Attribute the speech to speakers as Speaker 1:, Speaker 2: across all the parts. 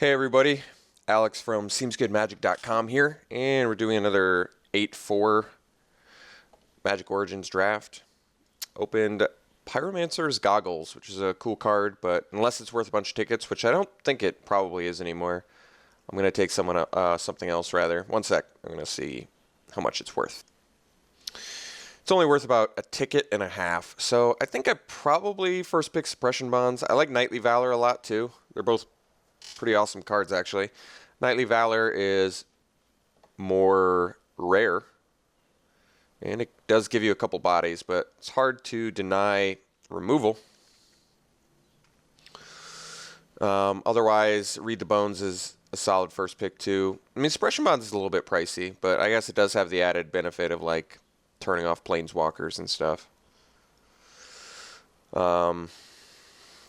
Speaker 1: Hey everybody, Alex from SeemsGoodMagic.com here, and we're doing another 8-4 Magic Origins draft. Opened Pyromancer's Goggles, which is a cool card, but unless it's worth a bunch of tickets, which I don't think it probably is anymore, I'm going to take something else rather. One sec, I'm going to see how much it's worth. It's only worth about a ticket and a half, so I think I probably first pick Suppression Bonds. I like Knightly Valor a lot too. They're both pretty awesome cards, actually. Knightly Valor is more rare, and it does give you a couple bodies, but it's hard to deny removal. Otherwise, Read the Bones is a solid first pick, too. I mean, Suppression Bonds is a little bit pricey, but I guess it does have the added benefit of, like, turning off Planeswalkers and stuff.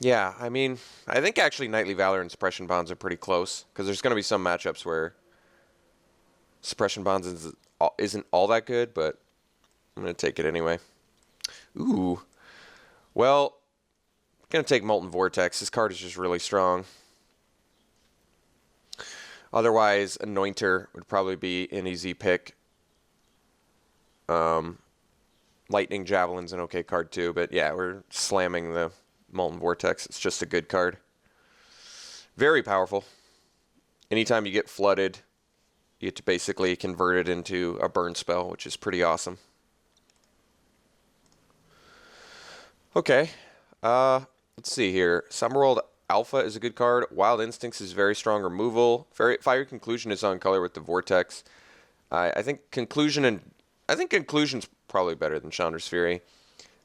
Speaker 1: Yeah, I mean, I think actually Knightly Valor and Suppression Bonds are pretty close, because there's going to be some matchups where Suppression Bonds isn't all that good, but I'm going to take it anyway. Ooh. Well, I'm going to take Molten Vortex. This card is just really strong. Otherwise, Anointer would probably be an easy pick. Lightning Javelin's an okay card too, but yeah, we're slamming the Molten Vortex. It's just a good card. Very powerful. Anytime you get flooded, you get to basically convert it into a burn spell, which is pretty awesome. Okay. Let's see here. Summerworld Alpha is a good card. Wild Instincts is very strong removal. Fiery Conclusion is on color with the Vortex. I think Conclusion's probably better than Chandra's Fury.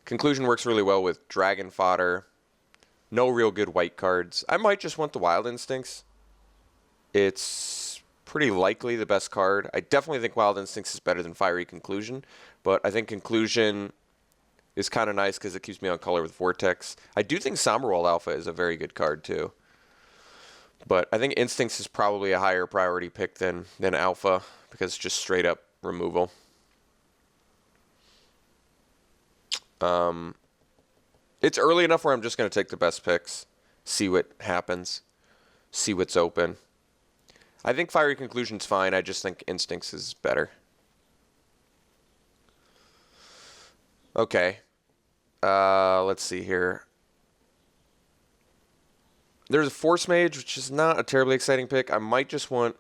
Speaker 1: Conclusion works really well with Dragon Fodder. No real good white cards. I might just want the Wild Instincts. It's pretty likely the best card. I definitely think Wild Instincts is better than Fiery Conclusion, but I think Conclusion is kind of nice because it keeps me on color with Vortex. I do think Summerworld Alpha is a very good card too, but I think Instincts is probably a higher priority pick than Alpha because it's just straight up removal. It's early enough where I'm just going to take the best picks, see what happens, see what's open. I think Fiery Conclusion's fine. I just think Instincts is better. Okay. Let's see here. There's a Force Mage, which is not a terribly exciting pick. I might just want...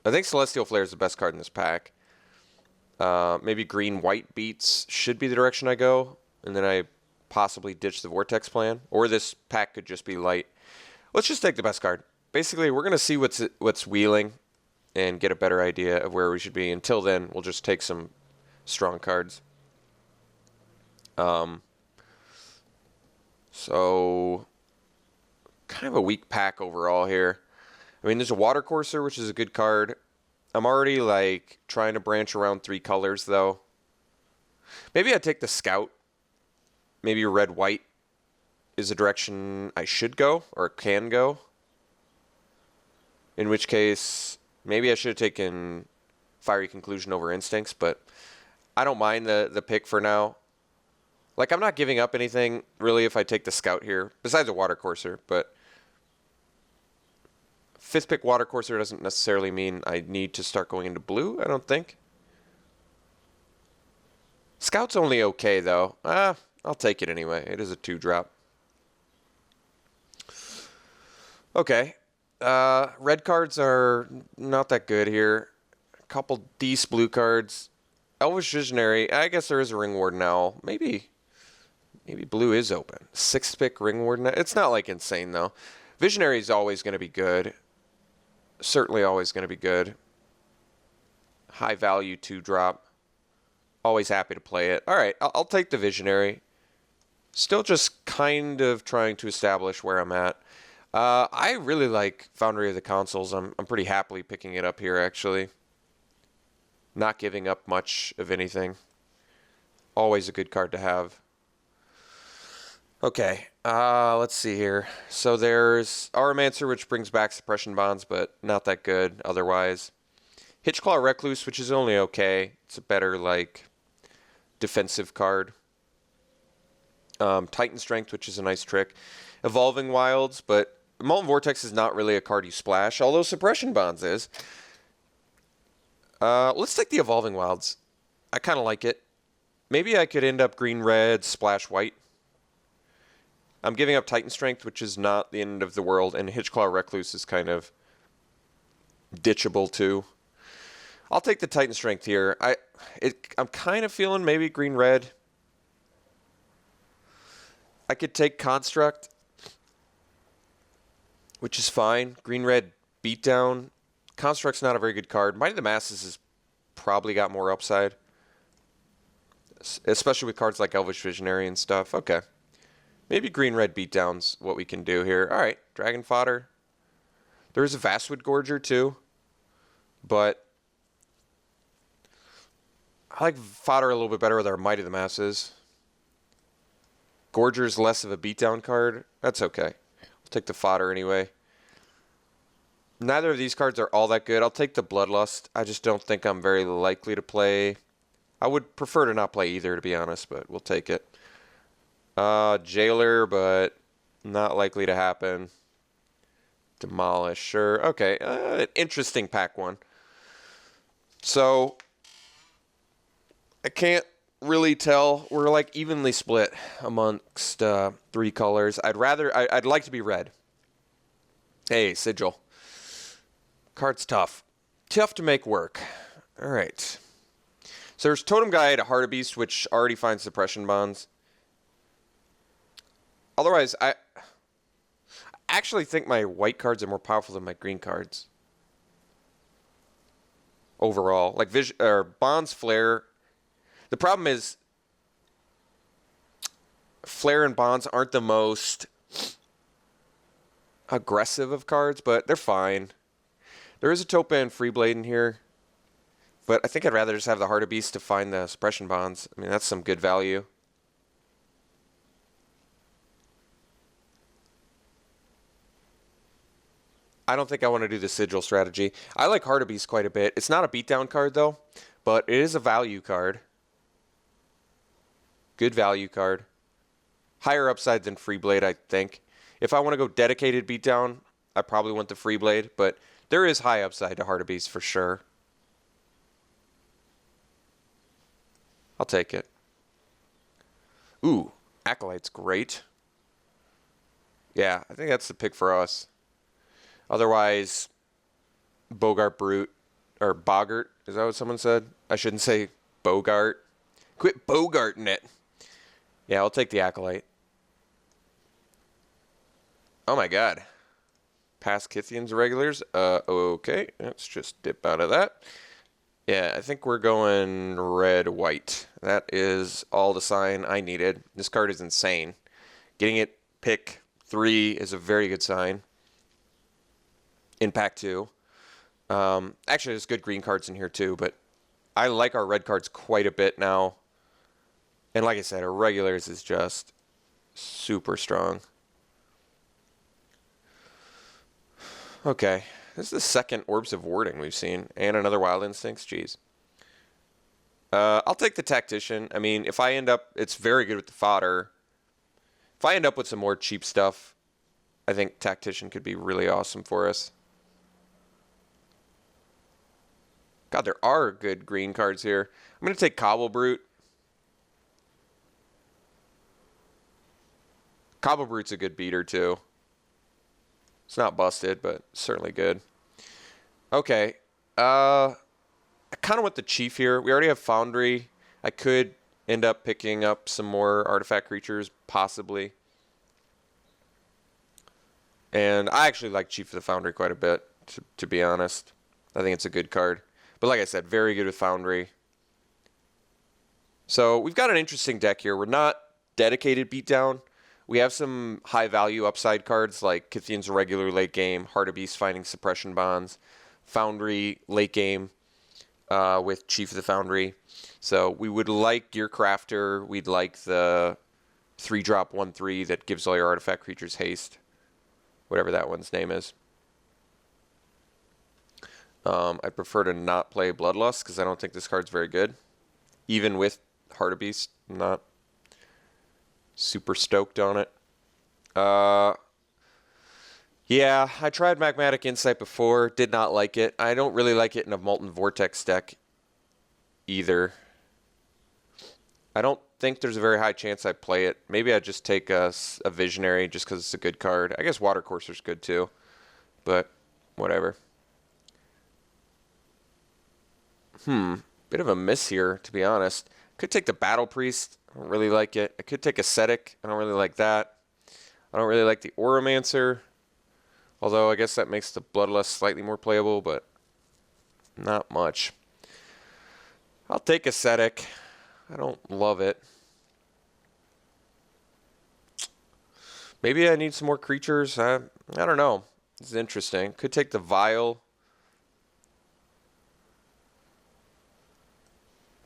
Speaker 1: I think Celestial Flare is the best card in this pack. Maybe green-white beats should be the direction I go. And then I possibly ditch the Vortex plan. Or this pack could just be light. Let's just take the best card. Basically, we're going to see what's wheeling and get a better idea of where we should be. Until then, we'll just take some strong cards. So, kind of a weak pack overall here. I mean, there's a Water Courser, which is a good card. I'm already, like, trying to branch around 3 colors, though. Maybe I'd take the Scout. Maybe red-white is the direction I should go, or can go. In which case, maybe I should have taken Fiery Conclusion over Instincts, but I don't mind the pick for now. Like, I'm not giving up anything, really, if I take the Scout here, besides a Water Courser, but 5th pick Water Courser doesn't necessarily mean I need to start going into blue, I don't think. Scout's only okay, though. I'll take it anyway. It is a 2-drop. Okay. Red cards are not that good here. A couple decent blue cards. Elvish Visionary. I guess there is a Ring Warden Owl. Maybe blue is open. 6th pick Ring Warden. It's not like insane, though. Visionary is always going to be good. Certainly always going to be good. High value 2-drop. Always happy to play it. All right, I'll take the Visionary. Still just kind of trying to establish where I'm at. I really like Foundry of the Consoles. I'm pretty happily picking it up here, actually. Not giving up much of anything. Always a good card to have. Okay, let's see here. So there's Auramancer, which brings back Suppression Bonds, but not that good otherwise. Hitchclaw Recluse, which is only okay. It's a better, like, defensive card. Titan Strength, which is a nice trick. Evolving Wilds, but Molten Vortex is not really a card you splash, although Suppression Bonds is. Let's take the Evolving Wilds. I kind of like it. Maybe I could end up green-red, splash white. I'm giving up Titan Strength, which is not the end of the world, and Hitchclaw Recluse is kind of ditchable too. I'll take the Titan Strength here. I'm kind of feeling maybe green-red. I could take Construct, which is fine. Green-red Beatdown. Construct's not a very good card. Might of the Masses has probably got more upside, especially with cards like Elvish Visionary and stuff. Okay. Maybe green-red Beatdown's what we can do here. All right, Dragon Fodder. There is a Vastwood Gorger too, but I like Fodder a little bit better with our Might of the Masses. Gorger's less of a beatdown card. That's okay. I'll take the Fodder anyway. Neither of these cards are all that good. I'll take the Bloodlust. I just don't think I'm very likely to play. I would prefer to not play either, to be honest, but we'll take it. Jailer, but not likely to happen. Demolish, sure. Okay, an interesting pack one. So, I can't really tell. We're like evenly split amongst three colors. I'd like to be red. Hey, Sigil. Card's tough. Tough to make work. All right. So there's Totem Guide, Heart of Beast, which already finds Suppression Bonds. Otherwise, I actually think my white cards are more powerful than my green cards. Overall. Like Bonds, Flare. The problem is Flare and Bonds aren't the most aggressive of cards, but they're fine. There is a Topa and Freeblade in here, but I think I'd rather just have the Heart of Beast to find the Suppression Bonds. I mean, that's some good value. I don't think I want to do the Sigil strategy. I like Heart of Beast quite a bit. It's not a beatdown card, though, but it is a value card. Good value card. Higher upside than Freeblade, I think. If I want to go dedicated beatdown, I probably want the Freeblade, but there is high upside to Heart of Beast for sure. I'll take it. Ooh, Acolyte's great. Yeah, I think that's the pick for us. Otherwise, Bogart Brute, or Boggart, is that what someone said? I shouldn't say Bogart. Quit Bogarting it. Yeah, I'll take the Acolyte. Oh my god. Past Kithian's regulars. Okay, let's just dip out of that. Yeah, I think we're going red-white. That is all the sign I needed. This card is insane. Getting it pick 3 is a very good sign. In pack 2. Actually, there's good green cards in here too, but I like our red cards quite a bit now. And like I said, our regulars is just super strong. Okay, this is the second Orbs of Warding we've seen, and another Wild Instincts. Jeez. I'll take the Tactician. I mean, if I end up, it's very good with the Fodder. If I end up with some more cheap stuff, I think Tactician could be really awesome for us. God, there are good green cards here. I'm going to take Cobble Brute. Cobble Brute's a good beater, too. It's not busted, but certainly good. Okay. I kind of want the Chief here. We already have Foundry. I could end up picking up some more artifact creatures, possibly. And I actually like Chief of the Foundry quite a bit, to be honest. I think it's a good card. But like I said, very good with Foundry. So we've got an interesting deck here. We're not dedicated beatdown. We have some high-value upside cards like Kithian's Regular late game, Heart of Beast finding Suppression Bonds, Foundry late game with Chief of the Foundry. So we would like Gear Crafter. We'd like the 3-drop 1/3 that gives all your artifact creatures haste. Whatever that one's name is. I prefer to not play Bloodlust because I don't think this card's very good. Even with Heart of Beast, I'm not super stoked on it. Yeah, I tried Magmatic Insight before, did not like it. I don't really like it in a Molten Vortex deck either. I don't think there's a very high chance I play it. Maybe I just take a Visionary just because it's a good card. I guess Watercourser's good too, but whatever. Bit of a miss here, to be honest. Could take the Battle Priest. I don't really like it. I could take Ascetic. I don't really like that. I don't really like the Auramancer. Although I guess that makes the Bloodlust slightly more playable, but not much. I'll take Ascetic. I don't love it. Maybe I need some more creatures. I don't know. This is interesting. Could take the Vial.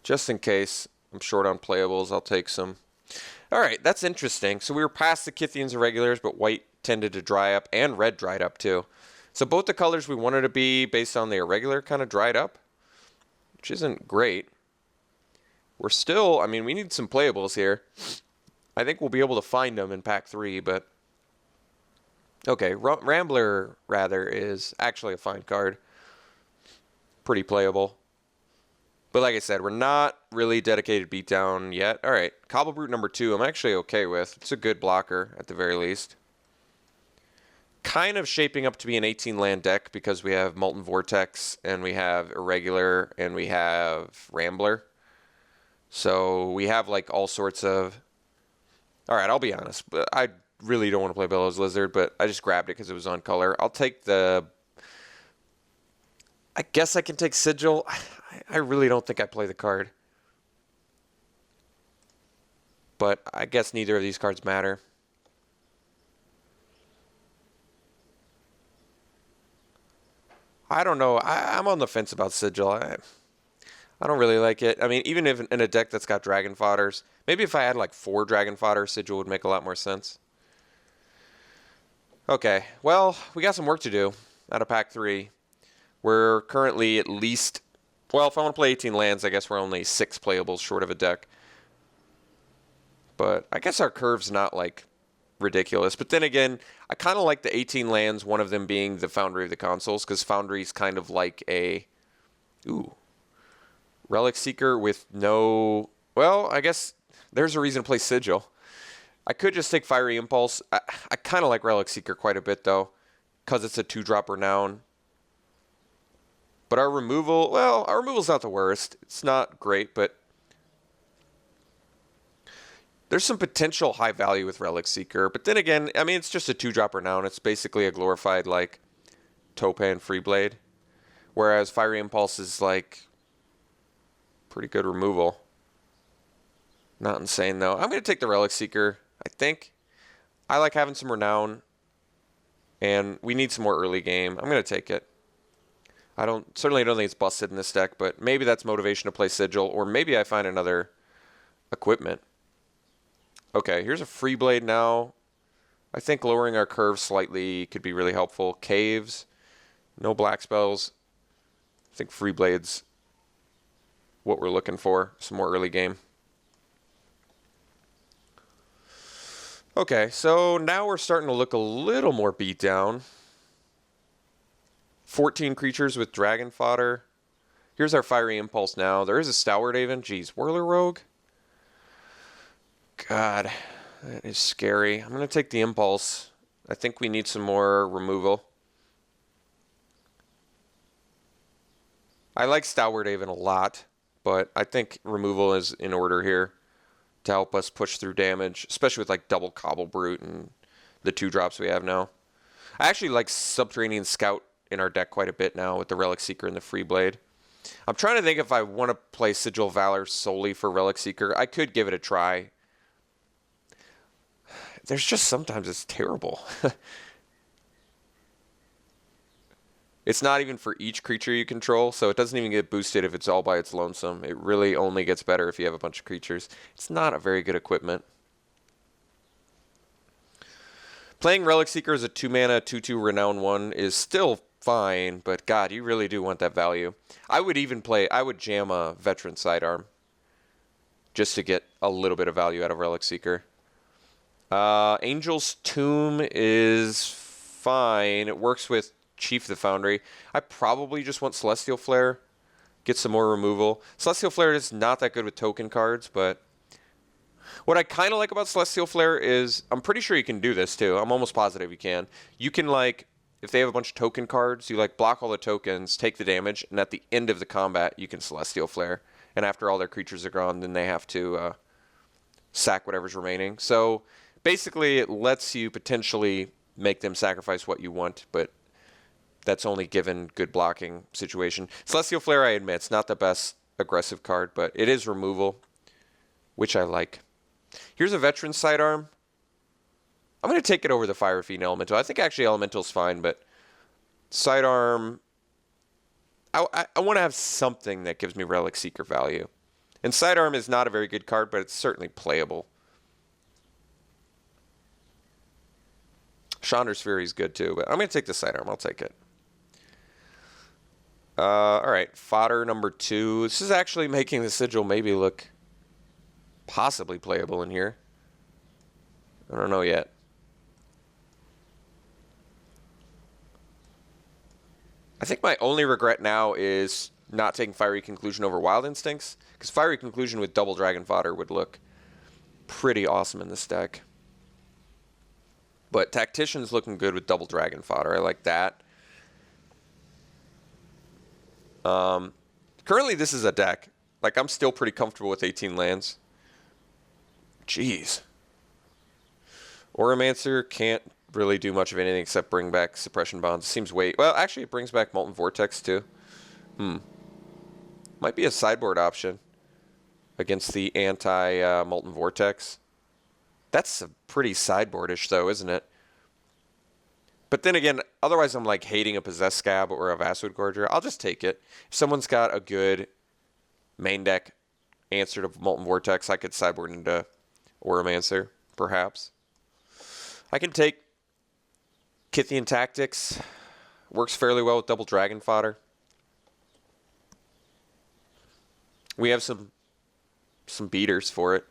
Speaker 1: Just in case I'm short on playables, I'll take some. All right, that's interesting. So we were past the Kythians Irregulars, but white tended to dry up, and red dried up too. So both the colors we wanted to be based on the irregular kind of dried up, which isn't great. We're still, I mean, we need some playables here. I think we'll be able to find them in pack 3, but okay, Rambler rather is actually a fine card. Pretty playable. But like I said, we're not really dedicated beatdown yet. All right, Cobble Brute number 2, I'm actually okay with. It's a good blocker at the very least. Kind of shaping up to be an 18 land deck because we have Molten Vortex and we have Irregular and we have Rambler. So we have like all sorts of... All right, I'll be honest. I really don't want to play Bellows Lizard, but I just grabbed it because it was on color. I'll take the... I guess I can take Sigil. I really don't think I play the card. But I guess neither of these cards matter. I don't know. I'm on the fence about Sigil. I don't really like it. I mean, even if in a deck that's got Dragon Fodders, maybe if I had like 4 Dragon Fodder, Sigil would make a lot more sense. Okay, well, we got some work to do out of pack 3. We're currently at least, well, if I want to play 18 lands, I guess we're only 6 playables short of a deck. But I guess our curve's not like ridiculous. But then again, I kind of like the 18 lands, one of them being the Foundry of the Consoles, because Foundry's kind of like a Relic Seeker with no... Well, I guess there's a reason to play Sigil. I could just take Fiery Impulse. I kind of like Relic Seeker quite a bit, though, because it's a 2-drop Renown. But our removal... Well, our removal's not the worst. It's not great, but... There's some potential high value with Relic Seeker. But then again, I mean, it's just a 2-drop Renown. It's basically a glorified, like, Topan Freeblade. Whereas Fiery Impulse is, like, pretty good removal. Not insane, though. I'm going to take the Relic Seeker, I think. I like having some Renown. And we need some more early game. I'm going to take it. Certainly don't think it's busted in this deck, but maybe that's motivation to play Sigil. Or maybe I find another equipment. Okay, here's a Freeblade now. I think lowering our curve slightly could be really helpful. Caves. No black spells. I think Freeblade's what we're looking for. Some more early game. Okay, so now we're starting to look a little more beat down. 14 creatures with Dragon Fodder. Here's our Fiery Impulse now. There is a Stalwart Haven. Geez, Whirler Rogue? God, that is scary. I'm going to take the Impulse. I think we need some more removal. I like Stalwart Haven a lot, but I think removal is in order here to help us push through damage, especially with like double Cobble Brute and the 2-drops we have now. I actually like Subterranean Scout in our deck quite a bit now with the Relic Seeker and the Freeblade. I'm trying to think if I want to play Sigil Valor solely for Relic Seeker. I could give it a try. There's just sometimes it's terrible. It's not even for each creature you control, so it doesn't even get boosted if it's all by its lonesome. It really only gets better if you have a bunch of creatures. It's not a very good equipment. Playing Relic Seeker as a 2-mana, 2/2 Renown 1 is still fine, but God, you really do want that value. I would jam a Veteran Sidearm just to get a little bit of value out of Relic Seeker. Angel's Tomb is fine. It works with Chief the Foundry. I probably just want Celestial Flare. Get some more removal. Celestial Flare is not that good with token cards, but what I kind of like about Celestial Flare is I'm pretty sure you can do this too. I'm almost positive you can. You can, like, if they have a bunch of token cards, you like block all the tokens, take the damage, and at the end of the combat, you can Celestial Flare. And after all their creatures are gone, then they have to sack whatever's remaining. So basically, it lets you potentially make them sacrifice what you want, but that's only given good blocking situation. Celestial Flare, I admit, it's not the best aggressive card, but it is removal, which I like. Here's a Veteran Sidearm. I'm going to take it over the Fire Fiend Elemental. I think actually Elemental's fine, but Sidearm, I want to have something that gives me Relic Seeker value. And Sidearm is not a very good card, but it's certainly playable. Chandra's Fury is good too, but I'm going to take the Sidearm. I'll take it. All right, Fodder number 2. This is actually making the Sigil maybe look possibly playable in here. I don't know yet. I think my only regret now is not taking Fiery Conclusion over Wild Instincts, because Fiery Conclusion with double Dragon Fodder would look pretty awesome in this deck. But Tactician's looking good with double Dragon Fodder. I like that. Currently, this is a deck. Like, I'm still pretty comfortable with 18 lands. Jeez. Oromancer can't really do much of anything except bring back Suppression Bonds. Seems way... Well, actually, it brings back Molten Vortex, too. Might be a sideboard option against the anti-Molten Vortex. That's a pretty sideboardish, though, isn't it? But then again, otherwise I'm like hating a Possessed Scab or a Vastwood Gorger. I'll just take it. If someone's got a good main deck answer to Molten Vortex, I could sideboard into Oromancer, perhaps. I can take Kythian Tactics. Works fairly well with double Dragon Fodder. We have some beaters for it.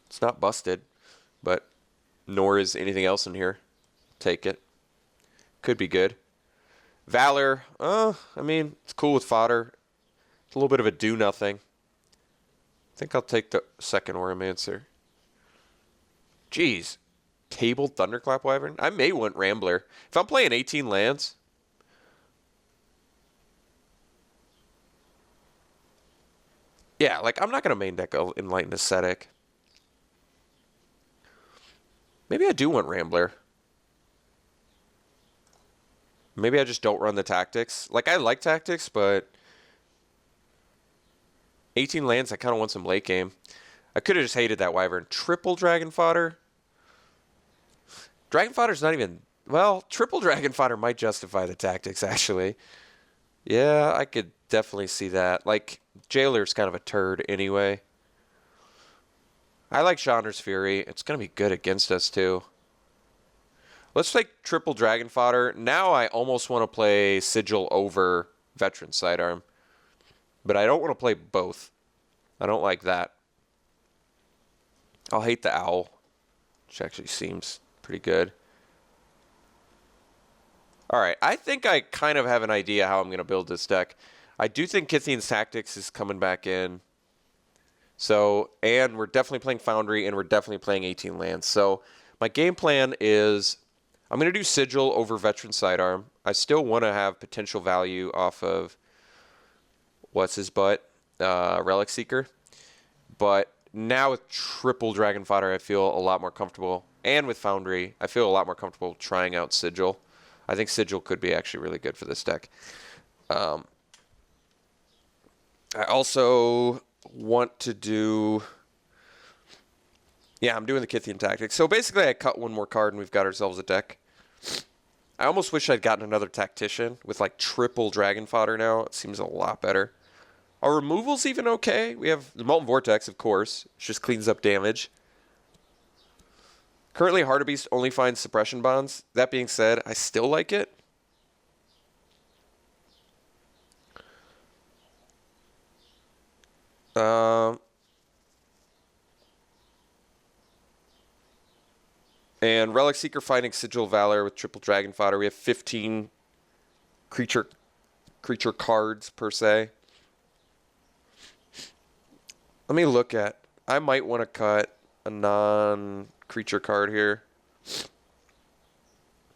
Speaker 1: It's not busted, but nor is anything else in here. Take it. Could be good. Valor, I mean, it's cool with fodder. It's a little bit of a do-nothing. I think I'll take the second Oromancer. Jeez. Tabled Thunderclap Wyvern? I may want Rambler. If I'm playing 18 lands... Yeah, like, I'm not going to main deck Enlightened Ascetic. Maybe I do want Rambler. Maybe I just don't run the Tactics. Like, I like Tactics, but 18 lands, I kind of want some late game. I could have just hated that Wyvern. Triple Dragon Fodder? Dragon Fodder's not even... Well, triple Dragon Fodder might justify the Tactics, actually. Yeah, I could definitely see that. Like, Jailer's kind of a turd anyway. I like Chandra's Fury. It's going to be good against us, too. Let's take triple Dragon Fodder. Now I almost want to play Sigil over Veteran Sidearm. But I don't want to play both. I don't like that. I'll hate the Owl, which actually seems pretty good. Alright, I think I kind of have an idea how I'm going to build this deck. I do think Kythian's Tactics is coming back in. So, and we're definitely playing Foundry, and we're definitely playing 18 lands. So, my game plan is... I'm going to do Sigil over Veteran Sidearm. I still want to have potential value off of what's his butt, Relic Seeker. But now with triple Dragon Fodder, I feel a lot more comfortable. And with Foundry, I feel a lot more comfortable trying out Sigil. I think Sigil could be actually really good for this deck. I also want to do... Yeah, I'm doing the Kythian Tactics. So basically, I cut one more card and we've got ourselves a deck. I almost wish I'd gotten another Tactician with like triple Dragon Fodder now. It seems a lot better. Our removal's even okay. We have the Molten Vortex, of course. It just cleans up damage. Currently, Hartebeast only finds Suppression Bonds. That being said, I still like it. And Relic Seeker Finding Sigil of Valor with triple Dragon Fodder. We have 15 creature cards per se. Let me look at. I might want to cut a non-creature card here.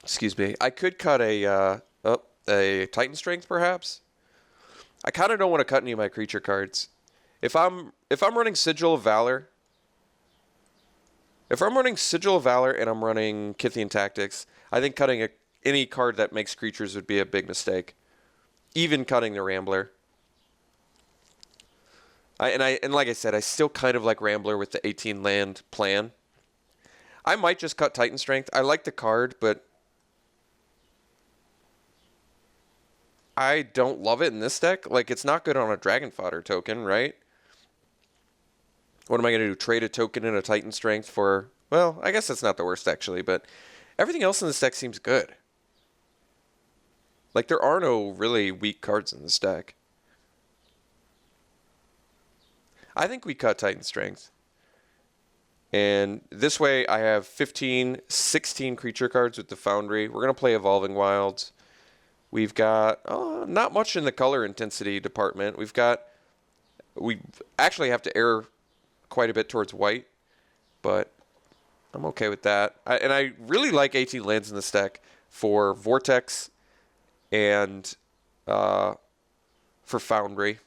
Speaker 1: Excuse me. I could cut a Titan Strength perhaps. I kind of don't want to cut any of my creature cards. If I'm running Sigil of Valor, and I'm running Kithian Tactics, I think cutting any card that makes creatures would be a big mistake. Even cutting the Rambler. And like I said, I still kind of like Rambler with the 18 land plan. I might just cut Titan Strength. I like the card, but I don't love it in this deck. Like, it's not good on a Dragon Fodder token, right? What am I going to do? Trade a token and a Titan Strength for... Well, I guess that's not the worst, actually, but everything else in this deck seems good. Like, there are no really weak cards in this deck. I think we cut Titan Strength. And this way I have 16 creature cards with the Foundry. We're going to play Evolving Wilds. We've got not much in the color intensity department. We actually have to err quite a bit towards white, but I'm okay with that. And I really like 18 lands in this deck for Vortex and for Foundry.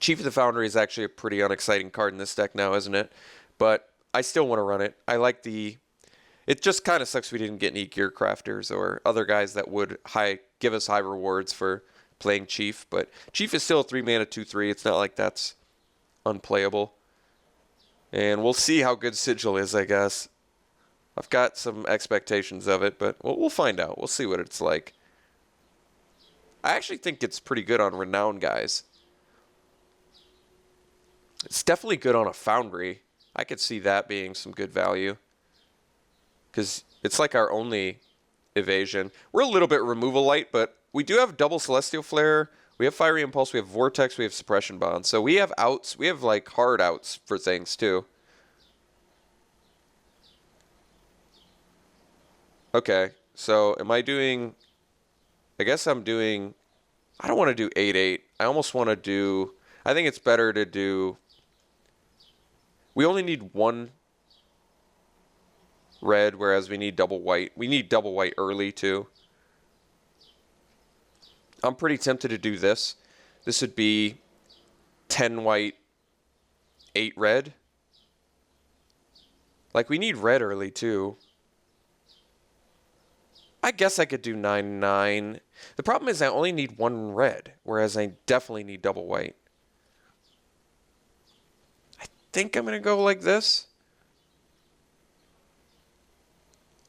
Speaker 1: Chief of the Foundry is actually a pretty unexciting card in this deck now, isn't it? But I still want to run it. I like the... It just kind of sucks we didn't get any Gear Crafters or other guys that would give us high rewards for playing Chief. But Chief is still a 3-mana 2/3. It's not like that's unplayable. And we'll see how good Sigil is, I guess. I've got some expectations of it, but we'll find out. We'll see what it's like. I actually think it's pretty good on Renown guys. It's definitely good on a Foundry. I could see that being some good value. Because it's like our only evasion. We're a little bit removal light, but we do have double Celestial Flare. We have Fiery Impulse. We have Vortex. We have Suppression Bond. So we have outs. We have like hard outs for things too. Okay. So am I doing... I guess I'm doing... I don't want to do 8/8. I almost want to do... I think it's better to do... We only need one red, whereas we need double white. We need double white early, too. I'm pretty tempted to do this. This would be 10 white, 8 red. Like, we need red early, too. I guess I could do 9/9. The problem is I only need one red, whereas I definitely need double white. I think I'm going to go like this.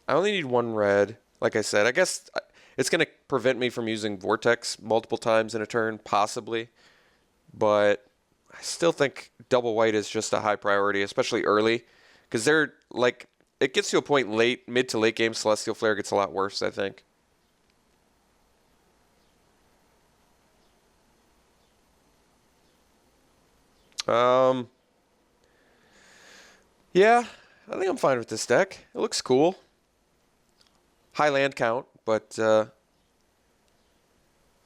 Speaker 1: I only need one red. Like I said, I guess it's going to prevent me from using Vortex multiple times in a turn, possibly. But I still think double white is just a high priority, especially early. Because they're like, it gets to a point mid to late game, Celestial Flare gets a lot worse, I think. Yeah, I think I'm fine with this deck. It looks cool. High land count, but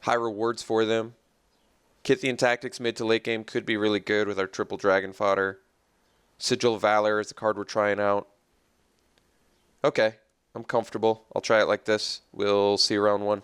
Speaker 1: high rewards for them. Kithian Tactics mid to late game could be really good with our triple Dragon Fodder. Sigil of Valor is the card we're trying out. Okay, I'm comfortable. I'll try it like this. We'll see you round one.